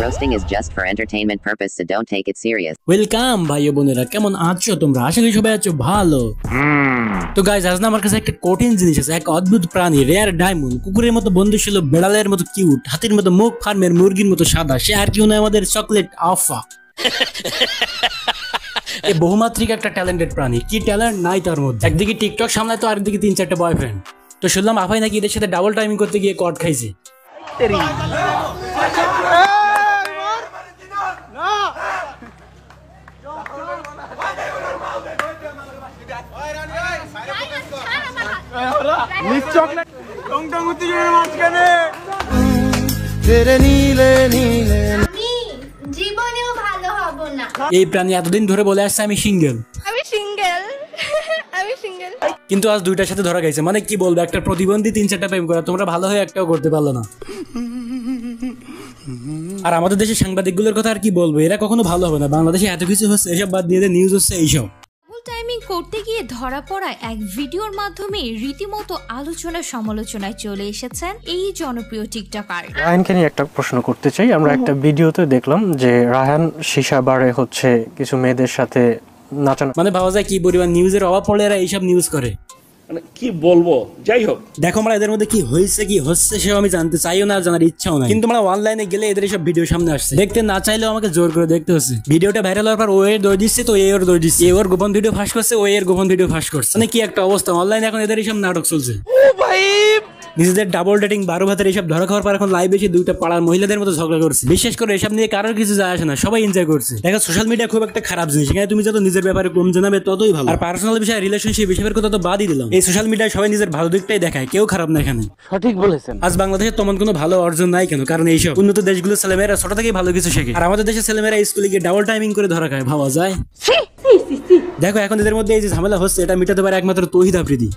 Roasting is just for entertainment purpose, so don't take it serious. Welcome ভাই বোনেরা, কেমন আছো তোমরা? আশা করি সবাই আছো ভালো। তো গাইস, আজ না আমার কাছে একটা কঠিন জিনিস আছে, এক অদ্ভুত প্রাণী, রেয়ার ডায়মন্ড। কুকুরের মতো বন্ধু ছিল, বেড়ালের মতো কিউট, হাতির মতো মুখ, ফার্মের মুরগির মতো সাদা। সে আর কেউ নয়, আমাদের চকলেট আফা। এই বহুমাত্রিক একটা ট্যালেন্টেড প্রাণী, কি ট্যালেন্ট নাই তার মধ্যে। একদিকে টিকটক সামলায় তো, আরেকদিকে 3-4টা বয়ফ্রেন্ড। তো শুনলাম আফাই নাকি এদের সাথে ডাবল টাইমিং করতে গিয়ে কট খাইছে। এই প্রাণী এতদিন ধরে বলে আসছে আমি সিঙ্গেল। কিন্তু আজ দুইটার সাথে ধরা গেছে। মানে কি বলবো, একটা প্রতিবন্ধী 3-4টা প্রেম করা, তোমরা ভালো হয়ে একটাও করতে পারলো না। আর আমাদের দেশের সাংবাদিকগুলোর কথা আর কি বলবো, এরা কখনো ভালো হবে না। বাংলাদেশে এত কিছু হচ্ছে, এসব বাদ দিয়ে নিউজ হচ্ছে এইসব। টাইমিং করতে গিয়ে ধরা পড়া এক ভিডিওর মাধ্যমে রীতিমতো আলোচনা সমালোচনায় চলে এসেছেন এই জনপ্রিয় টিকটকার। রায়হানকে নিয়ে একটা প্রশ্ন করতে চাই। আমরা একটা ভিডিওতে দেখলাম যে রায়হান সীসা বারে হচ্ছে কিছু মেয়েদের সাথে নাচানো। মানে ভাবা যায় কি পরিমাণ নিউজের অভাব পড়লে এরা এইসব নিউজ করে। কি বলবো, যাই হোক, দেখো আমরা এদের মধ্যে কি হয়েছে কি হচ্ছে সেও আমি জানতে চাইও না, জানার ইচ্ছাও নাই। কিন্তু আমরা অনলাইনে গেলে এদের সব ভিডিও সামনে আসছে, দেখতে না চাইলেও আমাকে জোর করে দেখতে হচ্ছে। ভিডিওটা ভাইরাল হওয়ার পর ও এর দোষ দিচ্ছে, তো এ ওর দোষ দিচ্ছে। এ ওর গোপন ভিডিও ফাঁস করছে, ও এর গোপন ভিডিও ফাঁস করছে। মানে কি একটা অবস্থা অনলাইনে এখন এদের এইসব নাটক চলছে। নিজেদের ডাবল ডেটিং 12 ভাতের এইসব ধরা খাওয়ার পর এখন লাইভে এসে দুইটা পাড়ার মহিলাদের মতো ঝগড়া করছে। বিশেষ করে এসব নিয়ে কারোর কিছু যায় আসে না, সবাই এনজয় করছে। দেখো সোশ্যাল মিডিয়া খুব একটা খারাপ জিনিস, এখানে তুমি যত নিজের ব্যাপারে কম জানাবে ততই ভালো। আর পার্সোনাল বিষয়, রিলেশনশিপ বিষয়ের কথা তো বাদই দিলাম। এই সোশ্যাল মিডিয়ায় সবাই নিজের ভালো দিকটাই দেখায়, কেউ খারাপ না এখানে। সঠিক বলেছেন। আজ বাংলাদেশে তেমন কোনো ভালো অর্জন নাই কেন? কারণ এইসব উন্নত দেশগুলোর ছেলেমেয়েরা ছোট থেকেই ভালো কিছু শেখে, আর আমাদের দেশের ছেলেমেয়েরা স্কুলে গিয়ে ডাবল টাইমিং করে ধরা খায়। ভাবা যায়? দেখো এখন এদের মধ্যে এই যে ঝামেলা হচ্ছে, এটা মিটাতে পারে একমাত্র তৌহিদ আফ্রিদি।